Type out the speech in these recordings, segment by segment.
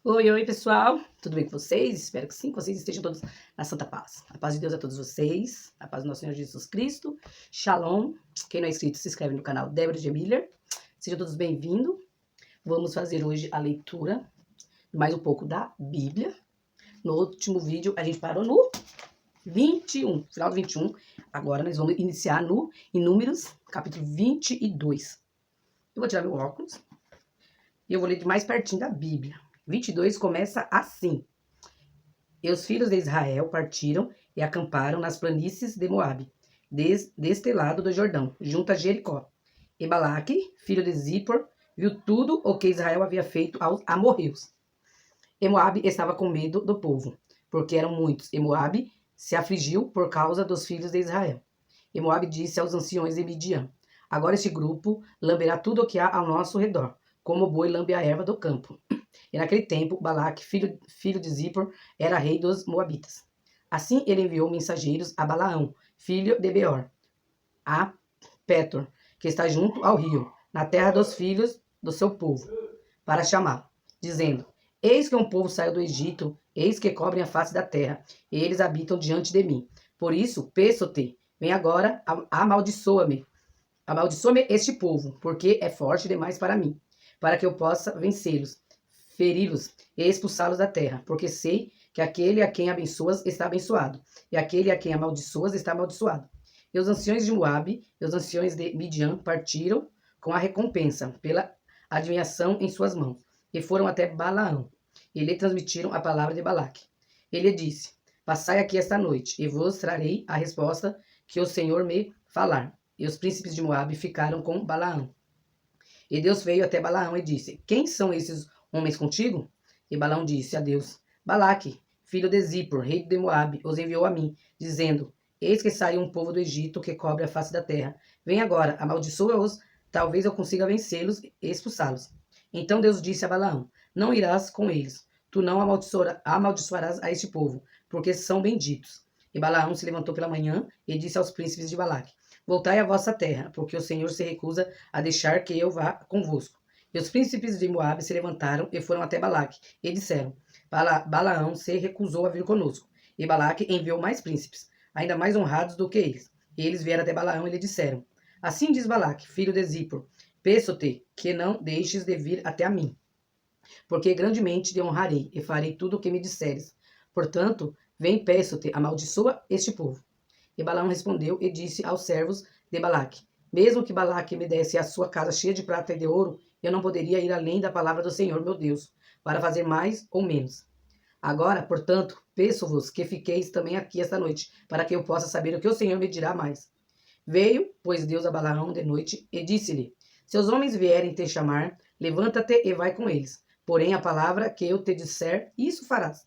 Oi, oi, pessoal. Tudo bem com vocês? Espero que sim, que vocês estejam todos na santa paz. A paz de Deus a todos vocês, a paz do nosso Senhor Jesus Cristo. Shalom. Quem não é inscrito, se inscreve no canal Débora G. Miller. Sejam todos bem-vindos. Vamos fazer hoje a leitura de mais um pouco da Bíblia. No último vídeo, a gente parou no 21, final do 21. Agora nós vamos iniciar em Números, capítulo 22. Eu vou tirar meu óculos e eu vou ler de mais pertinho da Bíblia. 22 começa assim. E os filhos de Israel partiram e acamparam nas planícies de Moabe, deste lado do Jordão, junto a Jericó. E Balaque, filho de Zippor, viu tudo o que Israel havia feito aos amorreus. E Moabe estava com medo do povo, porque eram muitos, e Moabe se afligiu por causa dos filhos de Israel. E Moabe disse aos anciões de Midian: agora este grupo lamberá tudo o que há ao nosso redor, como o boi lambe a erva do campo. E naquele tempo, Balaque, filho de Zippor, era rei dos Moabitas. Assim ele enviou mensageiros a Balaão, filho de Beor, a Petor, que está junto ao rio, na terra dos filhos do seu povo, para chamá-lo, dizendo: eis que um povo saiu do Egito, eis que cobrem a face da terra, e eles habitam diante de mim. Por isso, peço-te, vem agora, amaldiçoa-me este povo, porque é forte demais para mim, para que eu possa vencê-los, feri-los e expulsá-los da terra, porque sei que aquele a quem abençoas está abençoado, e aquele a quem amaldiçoas está amaldiçoado. E os anciões de Moabe e os anciões de Midian partiram com a recompensa pela adivinhação em suas mãos, e foram até Balaão, e lhe transmitiram a palavra de Balaque. Ele disse: passai aqui esta noite, e vos trarei a resposta que o Senhor me falar. E os príncipes de Moabe ficaram com Balaão. E Deus veio até Balaão e disse: quem são esses homens contigo? E Balaão disse a Deus: Balaque, filho de Zippor, rei de Moabe, os enviou a mim, dizendo: eis que saiu um povo do Egito que cobre a face da terra. Vem agora, amaldiçoa-os, talvez eu consiga vencê-los e expulsá-los. Então Deus disse a Balaão: não irás com eles, tu não amaldiçoarás a este povo, porque são benditos. E Balaão se levantou pela manhã e disse aos príncipes de Balaque: voltai à vossa terra, porque o Senhor se recusa a deixar que eu vá convosco. E os príncipes de Moabe se levantaram e foram até Balaque, e disseram: Balaão se recusou a vir conosco. E Balaque enviou mais príncipes, ainda mais honrados do que eles. E eles vieram até Balaão e lhe disseram: assim diz Balaque, filho de Zippor, peço-te que não deixes de vir até a mim, porque grandemente te honrarei e farei tudo o que me disseres. Portanto, vem, peço-te, amaldiçoa este povo. E Balaão respondeu e disse aos servos de Balaque: mesmo que Balaque me desse a sua casa cheia de prata e de ouro, eu não poderia ir além da palavra do Senhor, meu Deus, para fazer mais ou menos. Agora, portanto, peço-vos que fiqueis também aqui esta noite, para que eu possa saber o que o Senhor me dirá mais. Veio, pois, Deus a Balaão de noite e disse-lhe: se os homens vierem te chamar, levanta-te e vai com eles. Porém, a palavra que eu te disser, isso farás.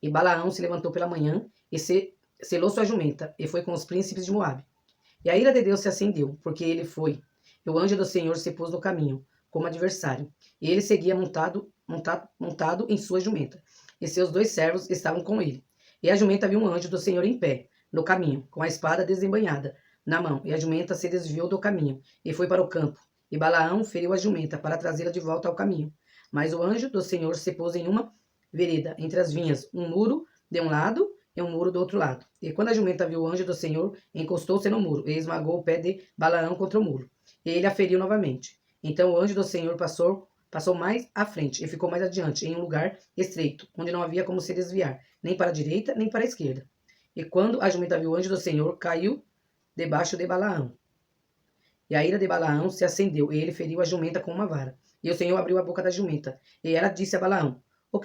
E Balaão se levantou pela manhã e selou sua jumenta, e foi com os príncipes de Moabe. E a ira de Deus se acendeu, porque ele foi. E o anjo do Senhor se pôs no caminho, como adversário. E ele seguia montado em sua jumenta. E seus 2 servos estavam com ele. E a jumenta viu um anjo do Senhor em pé, no caminho, com a espada desembainhada na mão. E a jumenta se desviou do caminho, e foi para o campo. E Balaão feriu a jumenta, para trazê-la de volta ao caminho. Mas o anjo do Senhor se pôs em uma vereda, entre as vinhas, um muro de um lado e um muro do outro lado. E quando a jumenta viu o anjo do Senhor, encostou-se no muro e esmagou o pé de Balaão contra o muro. E ele a feriu novamente. Então o anjo do Senhor passou mais à frente e ficou mais adiante, em um lugar estreito, onde não havia como se desviar, nem para a direita, nem para a esquerda. E quando a jumenta viu o anjo do Senhor, caiu debaixo de Balaão. E a ira de Balaão se acendeu, e ele feriu a jumenta com uma vara. E o Senhor abriu a boca da jumenta, e ela disse a Balaão: O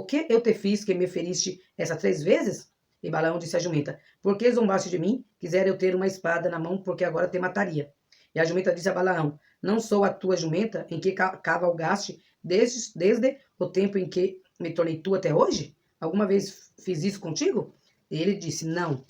que eu te fiz que me feriste essas 3 vezes? E Balaão disse à jumenta: por que zombaste de mim? Quisera eu ter uma espada na mão, porque agora te mataria. E a jumenta disse a Balaão: não sou a tua jumenta, em que cavalgaste desde o tempo em que me tornei tua até hoje? Alguma vez fiz isso contigo? E ele disse: não.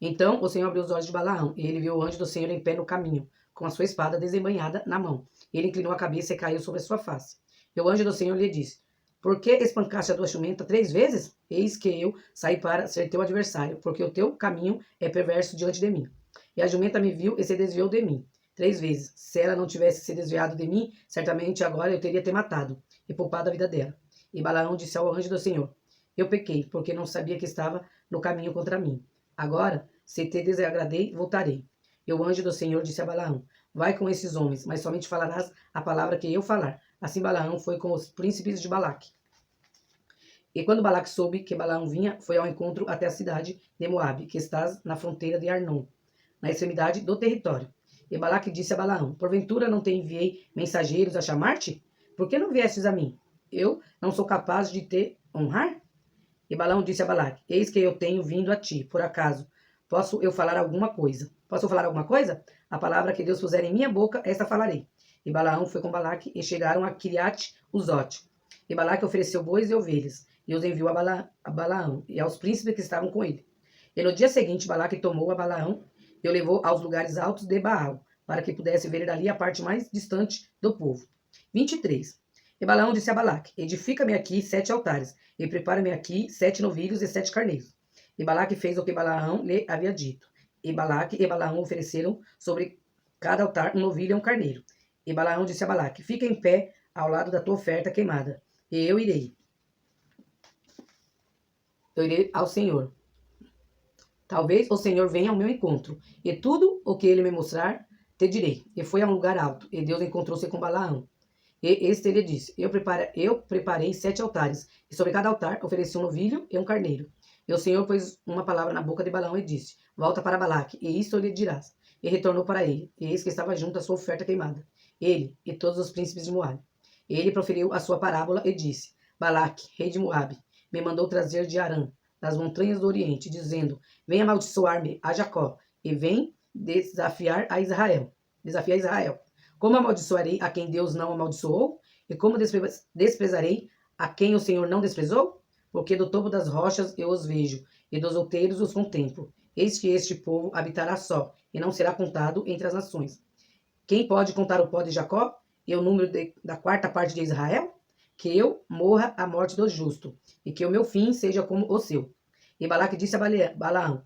Então o Senhor abriu os olhos de Balaão, e ele viu o anjo do Senhor em pé no caminho, com a sua espada desembainhada na mão. Ele inclinou a cabeça e caiu sobre a sua face. E o anjo do Senhor lhe disse: por que espancaste a tua jumenta 3 vezes? Eis que eu saí para ser teu adversário, porque o teu caminho é perverso diante de mim. E a jumenta me viu e se desviou de mim 3 vezes. Se ela não tivesse se desviado de mim, certamente agora eu teria te matado. e poupado a vida dela. E Balaão disse ao anjo do Senhor: Eu pequei, porque não sabia que estava no caminho contra mim. Agora, se te desagradei, voltarei. E o anjo do Senhor disse a Balaão: Vai com esses homens, mas somente falarás a palavra que eu falar. Assim Balaão foi com os príncipes de Balaque. E quando Balaque soube que Balaão vinha, foi ao encontro até a cidade de Moabe, que está na fronteira de Arnon, na extremidade do território. E Balaque disse a Balaão: Porventura não te enviei mensageiros a chamar-te? Por que não viestes a mim? Eu não sou capaz de te honrar? E Balaão disse a Balaque: Eis que eu tenho vindo a ti, por acaso. Posso eu falar alguma coisa? Posso eu falar alguma coisa? A palavra que Deus puser em minha boca, esta falarei. E Balaão foi com Balaque e chegaram a Kiriat-Uzote. E Balaque ofereceu bois e ovelhas, e os enviou a Balaão e aos príncipes que estavam com ele. E no dia seguinte, Balaque tomou a Balaão e o levou aos lugares altos de Baal, para que pudesse ver dali a parte mais distante do povo. 23. E Balaão disse a Balaque: Edifica-me aqui 7 altares, e prepara-me aqui 7 novilhos e 7 carneiros. E Balaque fez o que Balaão lhe havia dito. E Balaque e Balaão ofereceram sobre cada altar um novilho e um carneiro. E Balaão disse a Balaque: Fica em pé ao lado da tua oferta queimada, e eu irei. Eu irei ao Senhor. Talvez o Senhor venha ao meu encontro, e tudo o que ele me mostrar, te direi. E foi a um lugar alto, e Deus encontrou-se com Balaão. E este lhe disse: Eu preparei 7 altares, e sobre cada altar ofereci um novilho e um carneiro. E o Senhor pôs uma palavra na boca de Balaão e disse: Volta para Balaque, e isto lhe dirás. E retornou para ele, e eis que estava junto à sua oferta queimada, ele e todos os príncipes de Moabe. E ele proferiu a sua parábola e disse: Balaque, rei de Moabe, me mandou trazer de Arã, das montanhas do Oriente, dizendo: Vem amaldiçoar-me a Jacó, e vem desafiar a Israel. Desafia Israel. Como amaldiçoarei a quem Deus não amaldiçoou? E como desprezarei a quem o Senhor não desprezou? Porque do topo das rochas eu os vejo, e dos outeiros os contemplo. Eis que este povo habitará só, e não será contado entre as nações. Quem pode contar o pó de Jacó, e o número da 4ª parte de Israel? Que eu morra a morte do justo, e que o meu fim seja como o seu. E Balaque disse a Balaão: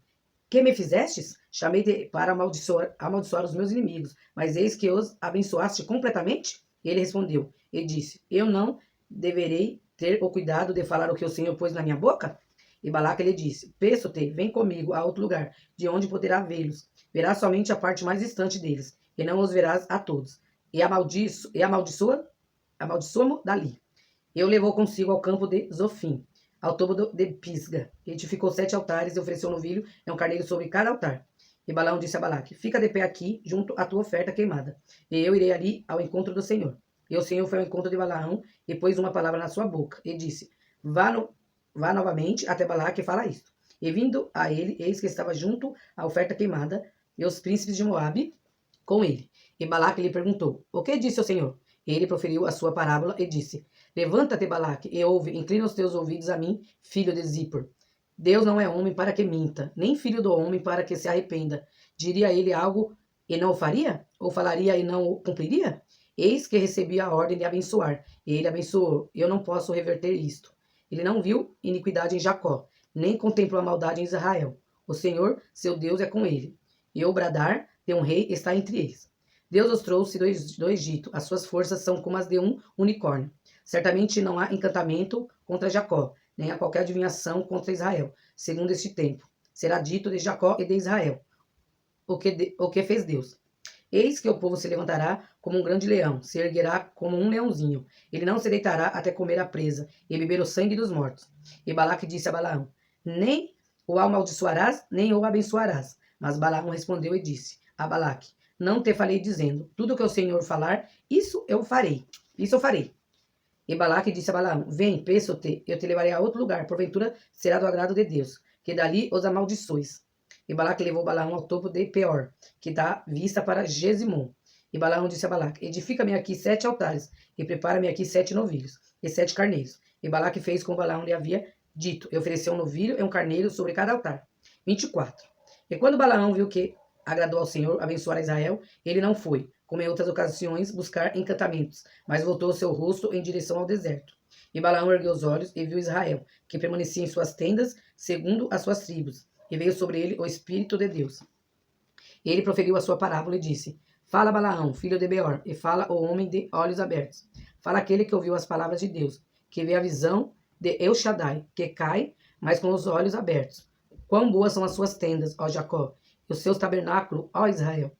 Que me fizestes? Chamei-te para amaldiçoar os meus inimigos, mas eis que os abençoaste completamente? E ele respondeu e disse: Eu não deverei ter o cuidado de falar o que o Senhor pôs na minha boca? E Balaque lhe disse: Peço-te, vem comigo a outro lugar, de onde poderá vê-los. Verás somente a parte mais distante deles, e não os verás a todos. E amaldiçoa-mo dali. E o levou consigo ao campo de Zofim, ao topo de Pisga. Edificou 7 altares e ofereceu um novilho e um carneiro sobre cada altar. E Balaão disse a Balaque: Fica de pé aqui, junto à tua oferta queimada, e eu irei ali ao encontro do Senhor. E o Senhor foi ao encontro de Balaão e pôs uma palavra na sua boca, e disse: Vá novamente até Balaque e fala isto. E vindo a ele, eis que estava junto à oferta queimada, e os príncipes de Moabe com ele. E Balaque lhe perguntou: O que disse o Senhor? E ele proferiu a sua parábola e disse: Levanta-te, Balaque, e ouve, inclina os teus ouvidos a mim, filho de Zippor. Deus não é homem para que minta, nem filho do homem para que se arrependa. Diria ele algo e não o faria? Ou falaria e não o cumpriria? Eis que recebi a ordem de abençoar, e ele abençoou. Eu não posso reverter isto. Ele não viu iniquidade em Jacó, nem contemplou a maldade em Israel. O Senhor, seu Deus, é com ele. E o bradar de um rei está entre eles. Deus os trouxe do Egito, as suas forças são como as de um unicórnio. Certamente não há encantamento contra Jacó, nem há qualquer adivinhação contra Israel, segundo este tempo. Será dito de Jacó e de Israel o que fez Deus. Eis que o povo se levantará como um grande leão, se erguerá como um leãozinho. Ele não se deitará até comer a presa e beber o sangue dos mortos. E Balaque disse a Balaão: Nem o amaldiçoarás, nem o abençoarás. Mas Balaão respondeu e disse a Balaque: Não te falei dizendo, tudo que o Senhor falar, isso eu farei. Isso eu farei. E Balaque disse a Balaão: Vem, peço-te, eu te levarei a outro lugar, porventura será do agrado de Deus, que dali os amaldiçoes. E Balaque levou Balaão ao topo de Peor, que dá vista para Gesimon. E Balaão disse a Balaque: Edifica-me aqui 7 altares, e prepara-me aqui 7 novilhos, e 7 carneiros. E Balaque fez como Balaão lhe havia dito, e ofereceu um novilho e um carneiro sobre cada altar. 24. E quando Balaão viu que agradou ao Senhor abençoar a Israel, ele não foi, como em outras ocasiões, buscar encantamentos, mas voltou o seu rosto em direção ao deserto. E Balaão ergueu os olhos e viu Israel, que permanecia em suas tendas, segundo as suas tribos, e veio sobre ele o Espírito de Deus. E ele proferiu a sua parábola e disse: Fala, Balaão, filho de Beor, e fala o homem de olhos abertos. Fala aquele que ouviu as palavras de Deus, que vê a visão de El Shaddai, que cai, mas com os olhos abertos. Quão boas são as suas tendas, ó Jacó, e os seus tabernáculos, ó Israel.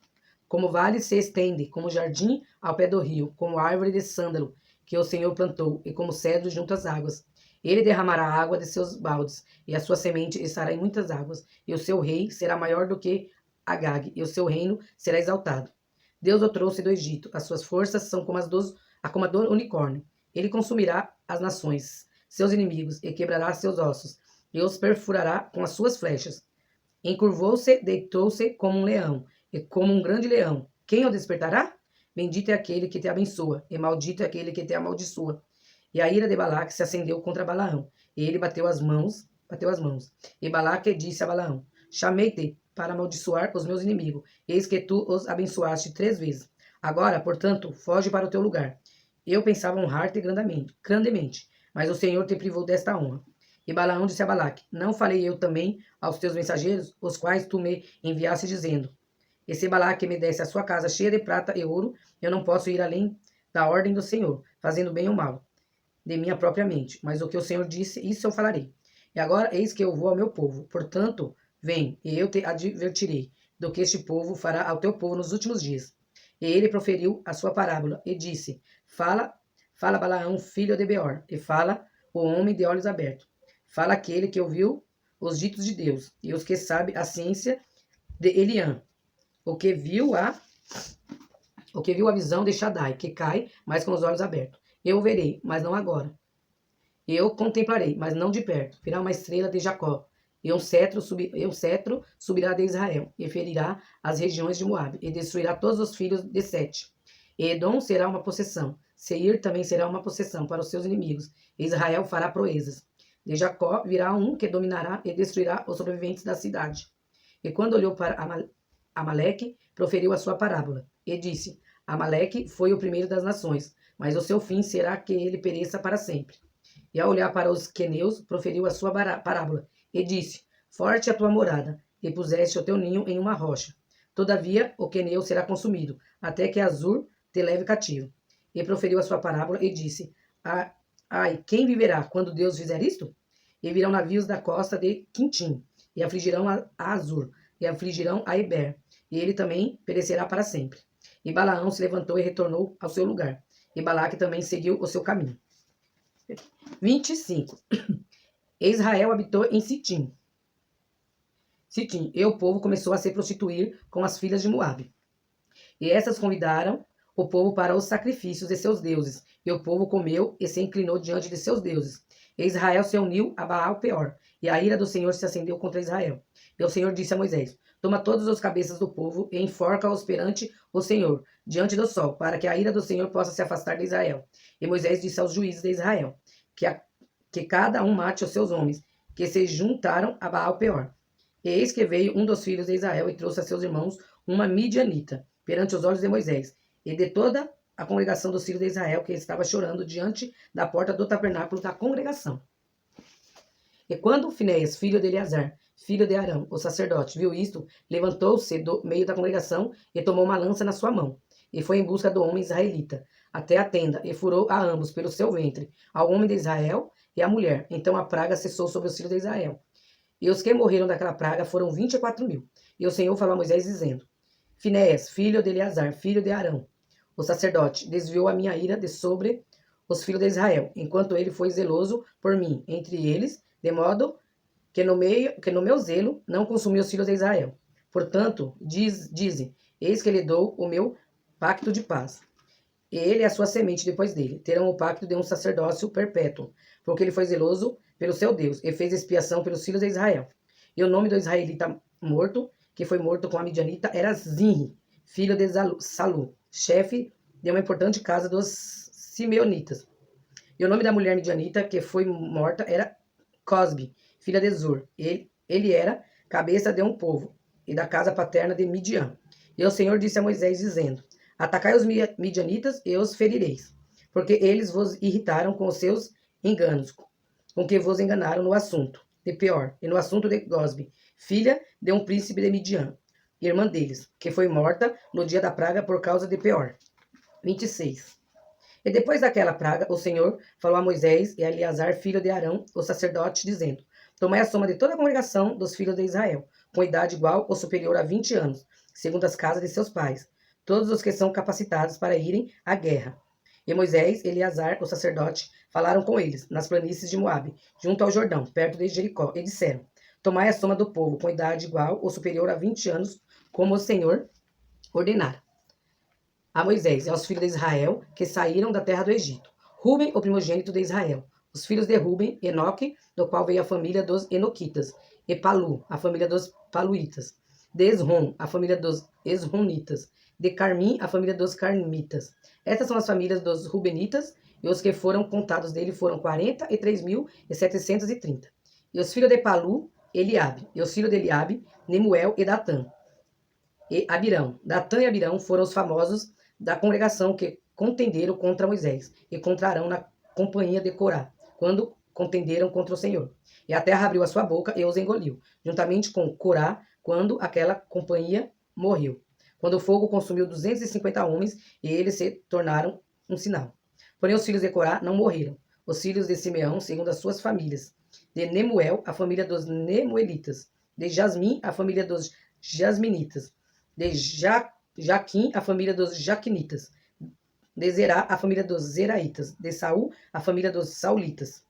Como vale se estende, como jardim ao pé do rio, como árvore de sândalo, que o Senhor plantou, e como cedro junto às águas. Ele derramará água de seus baldes, e a sua semente estará em muitas águas, e o seu rei será maior do que Agag, e o seu reino será exaltado. Deus o trouxe do Egito, as suas forças são como como a do unicórnio. Ele consumirá as nações, seus inimigos, e quebrará seus ossos, e os perfurará com as suas flechas. Encurvou-se, deitou-se como um leão, e como um grande leão. Quem o despertará? Bendito é aquele que te abençoa, e maldito é aquele que te amaldiçoa. E a ira de Balaque se acendeu contra Balaão, e ele bateu as mãos. E Balaque disse a Balaão: Chamei-te para amaldiçoar os meus inimigos, eis que tu os abençoaste 3 vezes. Agora, portanto, foge para o teu lugar. Eu pensava honrar-te grandemente, mas o Senhor te privou desta honra. E Balaão disse a Balaque: Não falei eu também aos teus mensageiros, os quais tu me enviaste, dizendo: E se Balaque me desse a sua casa cheia de prata e ouro, eu não posso ir além da ordem do Senhor, fazendo bem ou mal, de minha própria mente. Mas o que o Senhor disse, isso eu falarei. E agora eis que eu vou ao meu povo. Portanto, vem, e eu te advertirei do que este povo fará ao teu povo nos últimos dias. E ele proferiu a sua parábola, e disse: Fala Balaão, filho de Beor, e fala o homem de olhos abertos. Fala aquele que ouviu os ditos de Deus, e os que sabe a ciência de Eliã, o que viu a visão de Shaddai, que cai, mas com os olhos abertos. Eu o verei, mas não agora. Eu contemplarei, mas não de perto. Virá uma estrela de Jacó, e um cetro subirá de Israel, e ferirá as regiões de Moabe, e destruirá todos os filhos de Sete. E Edom será uma possessão. Seir também será uma possessão para os seus inimigos. E Israel fará proezas. De Jacó virá um que dominará e destruirá os sobreviventes da cidade. E quando olhou para Amaleque, proferiu a sua parábola, e disse: Amaleque foi o primeiro das nações, mas o seu fim será que ele pereça para sempre. E ao olhar para os queneus, proferiu a sua parábola, e disse: Forte a tua morada, e puseste o teu ninho em uma rocha. Todavia, o queneu será consumido, até que Azur te leve cativo. E proferiu a sua parábola, e disse: Ai, quem viverá quando Deus fizer isto? E virão navios da costa de Quintim, e afligirão a Azur, e afligirão a Eber, e ele também perecerá para sempre. E Balaão se levantou e retornou ao seu lugar, e Balaque também seguiu o seu caminho. 25. Israel habitou em Sitim. E o povo começou a se prostituir com as filhas de Moabe. E essas convidaram o povo para os sacrifícios de seus deuses, e o povo comeu e se inclinou diante de seus deuses. E Israel se uniu a Baal-Peor, e a ira do Senhor se acendeu contra Israel. E o Senhor disse a Moisés: Toma todos os cabeças do povo e enforca-os perante o Senhor, diante do sol, para que a ira do Senhor possa se afastar de Israel. E Moisés disse aos juízes de Israel: que cada um mate os seus homens, que se juntaram a Baal-Peor. E eis que veio um dos filhos de Israel e trouxe a seus irmãos uma midianita, perante os olhos de Moisés, e de toda a congregação dos filhos de Israel, que estava chorando diante da porta do tabernáculo da congregação. E quando Finéias, filho de Eleazar, filho de Arão, o sacerdote, viu isto, levantou-se do meio da congregação e tomou uma lança na sua mão, e foi em busca do homem israelita, até a tenda, e furou a ambos pelo seu ventre, ao homem de Israel e à mulher. Então a praga cessou sobre os filhos de Israel. E os que morreram daquela praga foram 24.000. E o Senhor falou a Moisés, dizendo: Finéias, filho de Eleazar, filho de Arão, o sacerdote, desviou a minha ira de sobre os filhos de Israel, enquanto ele foi zeloso por mim entre eles, de modo que no meu zelo não consumiu os filhos de Israel. Portanto, dizem: Eis que lhe dou o meu pacto de paz. Ele e a sua semente depois dele terão o pacto de um sacerdócio perpétuo, porque ele foi zeloso pelo seu Deus e fez expiação pelos filhos de Israel. E o nome do israelita morto, que foi morto com a midianita, era Zinri, filho de Salu, chefe de uma importante casa dos simeonitas. E o nome da mulher midianita, que foi morta, era Cosbi, filha de Zur. Ele era cabeça de um povo e da casa paterna de Midian. E o Senhor disse a Moisés, dizendo: Atacai os midianitas e os ferireis, porque eles vos irritaram com os seus enganos, com que vos enganaram no assunto de Peor e no assunto de Cosbi, filha de um príncipe de Midian, irmã deles, que foi morta no dia da praga por causa de Peor. 26. E depois daquela praga, o Senhor falou a Moisés e a Eleazar, filho de Arão, o sacerdote, dizendo: Tomai a soma de toda a congregação dos filhos de Israel, com idade igual ou superior a 20 anos, segundo as casas de seus pais, todos os que são capacitados para irem à guerra. E Moisés e Eleazar, o sacerdote, falaram com eles, nas planícies de Moabe, junto ao Jordão, perto de Jericó, e disseram: Tomai a soma do povo, com idade igual ou superior a 20 anos, como o Senhor ordenara a Moisés e aos filhos de Israel, que saíram da terra do Egito. Ruben, o primogênito de Israel. Os filhos de Ruben, Enoque, do qual veio a família dos Enoquitas, e Palu, a família dos Paluitas. De Esrom, a família dos Esronitas. De Carmim, a família dos Carmitas. Estas são as famílias dos Rubenitas, e os que foram contados dele foram 43.730. E os filhos de Palu, Eliabe. E os filhos de Eliabe, Nemuel e Datã. E Abirão. Datã e Abirão foram os famosos da congregação que contenderam contra Moisés e contra Arão na companhia de Corá, quando contenderam contra o Senhor. E a terra abriu a sua boca e os engoliu, juntamente com Corá, quando aquela companhia morreu. Quando o fogo consumiu 250 homens, e eles se tornaram um sinal. Porém, os filhos de Corá não morreram. Os filhos de Simeão, segundo as suas famílias. De Nemuel, a família dos Nemuelitas. De Jasmim, a família dos Jasminitas. De Jaquim, a família dos Jaquinitas. De Zerá, a família dos Zeraitas. De Saul, a família dos Saulitas.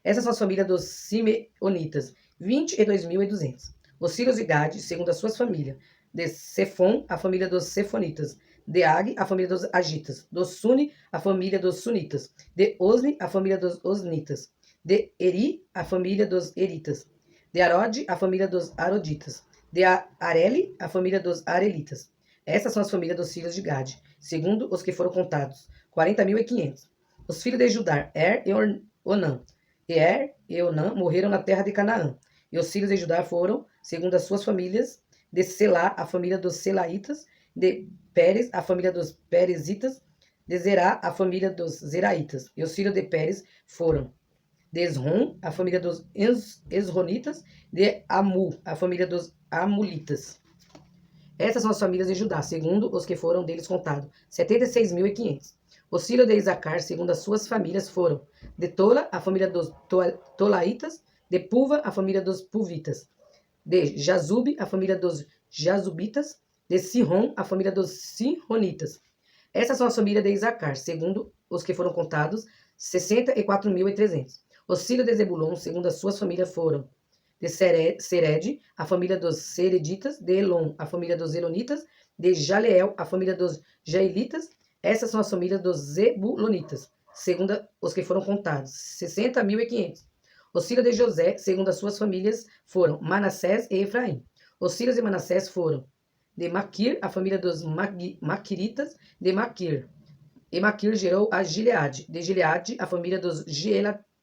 Essas são as famílias dos Simeonitas, 22.200. Os filhos de Gade, segundo as suas famílias. De Sefon, a família dos Sefonitas. De Ag, a família dos Agitas. Do Suni, a família dos Sunitas. De Osni, a família dos Osnitas. De Eri, a família dos Eritas. De Arode, a família dos Aroditas. De Areli, a família dos Arelitas. Essas são as famílias dos filhos de Gade, segundo os que foram contados, 40.500. Os filhos de Judá, e Onã. E e Onã morreram na terra de Canaã. E os filhos de Judá foram, segundo as suas famílias, de Selá, a família dos Selaitas. De Pérez, a família dos Perezitas. De Zerá, a família dos Zeraitas. E os filhos de Pérez foram de Esrom, a família dos Esronitas. De Amu, a família dos Amulitas. Essas são as famílias de Judá, segundo os que foram deles contados, 76.500. Os filhos de Isacar, segundo as suas famílias, foram de Tola, a família dos Tolaitas. De Puva, a família dos Puvitas. De Jazube, a família dos Jazubitas. De Sihon, a família dos Sihonitas. Essas são as famílias de Isacar, segundo os que foram contados, 64.300. Os filhos de Zebulon, segundo as suas famílias, foram de Sered, a família dos Sereditas. De Elon, a família dos Elonitas. De Jaleel, a família dos Jaelitas. Essas são as famílias dos Zebulonitas, segundo os que foram contados, 60.500. Os filhos de José, segundo as suas famílias, foram Manassés e Efraim. Os filhos de Manassés foram de Maquir, a família dos Maquiritas. De Maquir. E Maquir gerou a Gileade. De Gileade, a família dos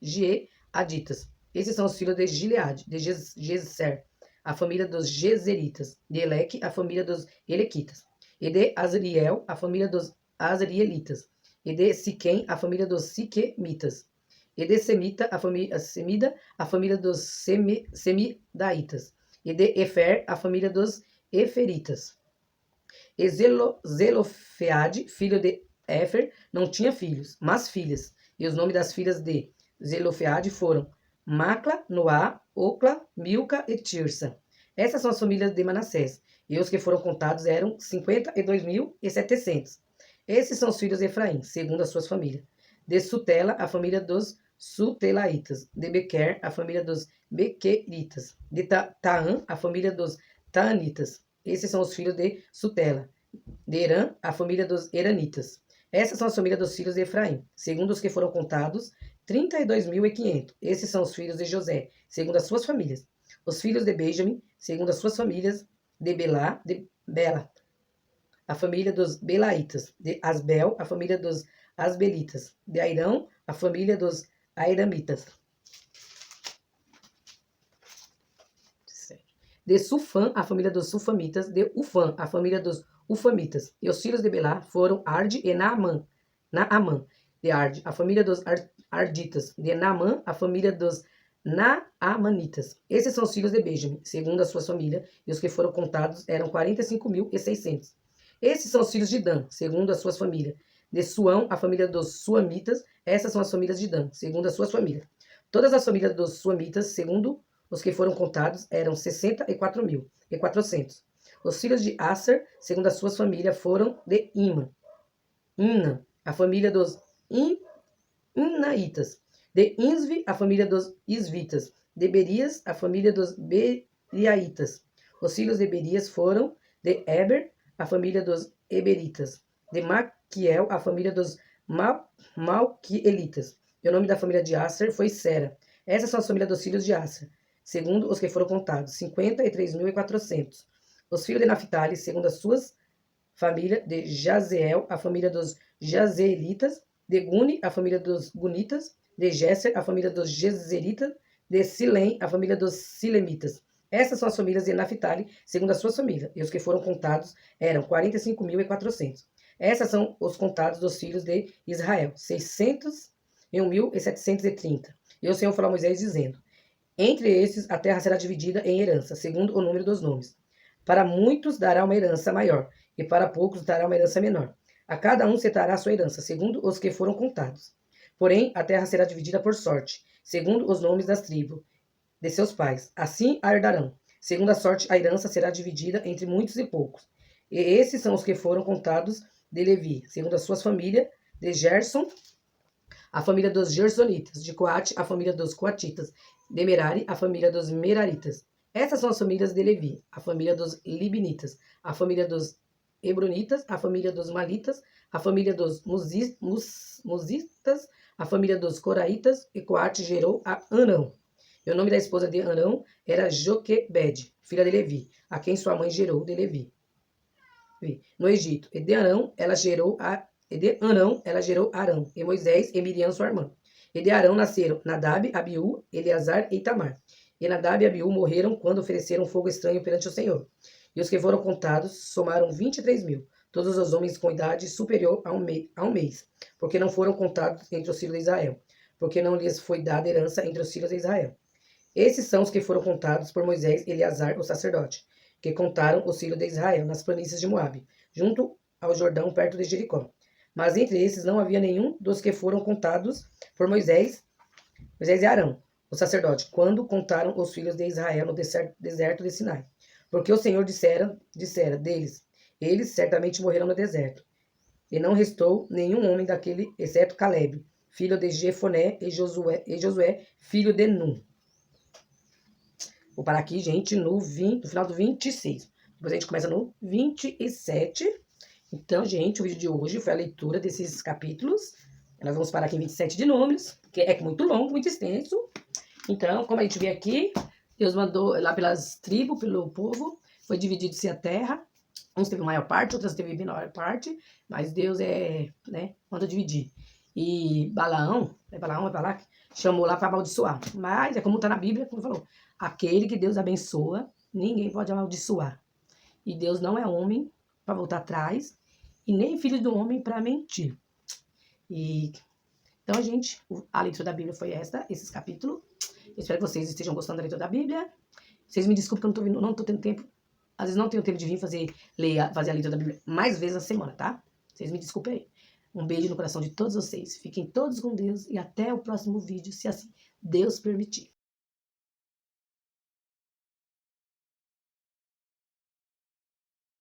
Geaditas. Esses são os filhos de Gileade. De Gezer, a família dos Gezeritas. De Eleque, a família dos Elequitas. E de Azriel, a família dos Azrielitas. E de Siquém, a família dos Siquemitas. E de Semida, a família dos Semidaitas. E de Efer, a família dos Eferitas. E Zelofeade, filho de Efer, não tinha filhos, mas filhas. E os nomes das filhas de Zelofeade foram Macla, Noá, Ocla, Milca e Tirsa. Essas são as famílias de Manassés. E os que foram contados eram 52.700. Esses são os filhos de Efraim, segundo as suas famílias. De Sutela, a família dos Sutelaitas. De Bequer, a família dos Bequeritas. De Taã, a família dos Taanitas. Esses são os filhos de Sutela. De Herã, a família dos Heranitas. Essas são as famílias dos filhos de Efraim, segundo os que foram contados, 32.500. Esses são os filhos de José, segundo as suas famílias. Os filhos de Benjamim, segundo as suas famílias, de Bela, a família dos Belaitas. De Asbel, a família dos Asbelitas. De Airão, a família dos Airamitas. De Sufã, a família dos Sufamitas. De Ufã, a família dos Ufamitas. E os filhos de Belá foram Arde e Naamã. De Arde, a família dos Arditas. De Naamã, a família dos Naamanitas. Esses são os filhos de Benjamim, segundo a sua família, e os que foram contados eram 45.600. Esses são os filhos de Dan, segundo as suas famílias. De Suão, a família dos Suamitas. Essas são as famílias de Dan, segundo as suas famílias. Todas as famílias dos Suamitas, segundo os que foram contados, eram 64.400. Os filhos de Asser, segundo as suas famílias, foram de Imna, a família dos Inaitas. De Insvi, a família dos Isvitas. De Berias, a família dos Beriaitas. Os filhos de Berias foram de Eber, a família dos Eberitas. De Maquiel, a família dos Malquielitas. E o nome da família de Asser foi Sera. Essas são as famílias dos filhos de Asser, segundo os que foram contados, 53.400. Os filhos de Naphtali, segundo as suas famílias, de Jazeel, a família dos Jazeelitas. De Guni, a família dos Gunitas. De Gesser, a família dos Geseritas. De Silém, a família dos Silemitas. Essas são as famílias de Naphtali, segundo as suas famílias, e os que foram contados eram 45.400. Essas são os contados dos filhos de Israel, 601.730. E o Senhor falou a Moisés, dizendo: entre esses a terra será dividida em herança, segundo o número dos nomes. Para muitos dará uma herança maior, e para poucos dará uma herança menor. A cada um se dará a sua herança, segundo os que foram contados. Porém, a terra será dividida por sorte, segundo os nomes das tribos de seus pais. Assim a herdarão. Segundo a sorte, a herança será dividida entre muitos e poucos. E esses são os que foram contados de Levi, segundo as suas famílias. De Gerson, a família dos Gersonitas. De Coate, a família dos Coatitas. De Merari, a família dos Meraritas. Essas são as famílias de Levi, a família dos Libinitas, a família dos Hebronitas, a família dos Malitas, a família dos Musitas, a família dos Coraitas. E Coate gerou a Anão. E o nome da esposa de Arão era Joquebede, filha de Levi, a quem sua mãe gerou de Levi, no Egito. E de Arão ela gerou Arão, e Moisés e Miriam sua irmã. E de Arão nasceram Nadab, Abiú, Eleazar e Itamar. E Nadab e Abiú morreram quando ofereceram fogo estranho perante o Senhor. E os que foram contados somaram 23.000, todos os homens com idade superior a um mês, porque não foram contados entre os filhos de Israel, porque não lhes foi dada herança entre os filhos de Israel. Esses são os que foram contados por Moisés e Eleazar, o sacerdote, que contaram os filhos de Israel nas planícies de Moabe, junto ao Jordão, perto de Jericó. Mas entre esses não havia nenhum dos que foram contados por Moisés e Arão, o sacerdote, quando contaram os filhos de Israel no deserto de Sinai. Porque o Senhor dissera deles: eles certamente morreram no deserto. E não restou nenhum homem daquele, exceto Caleb, filho de Jefoné, e Josué, filho de Nun. Vou parar aqui, gente, no final do 26. Depois a gente começa no 27. Então, gente, o vídeo de hoje foi a leitura desses capítulos. Nós vamos parar aqui em 27 de Números, que é muito longo, muito extenso. Então, como a gente vê aqui, Deus mandou lá pelas tribos, pelo povo, foi dividido-se a terra. Uns teve maior parte, outras teve menor parte, mas Deus manda dividir. E Balaão, Balaque, chamou lá para amaldiçoar. Mas é como está na Bíblia, como falou, aquele que Deus abençoa, ninguém pode amaldiçoar. E Deus não é homem para voltar atrás, e nem filho do homem para mentir. Então, gente, a leitura da Bíblia foi esses capítulos. Eu espero que vocês estejam gostando da leitura da Bíblia. Vocês me desculpem que eu não tô tendo tempo. Às vezes não tenho tempo de vir fazer a leitura da Bíblia mais vezes na semana, tá? Vocês me desculpem aí. Um beijo no coração de todos vocês. Fiquem todos com Deus e até o próximo vídeo, se assim Deus permitir.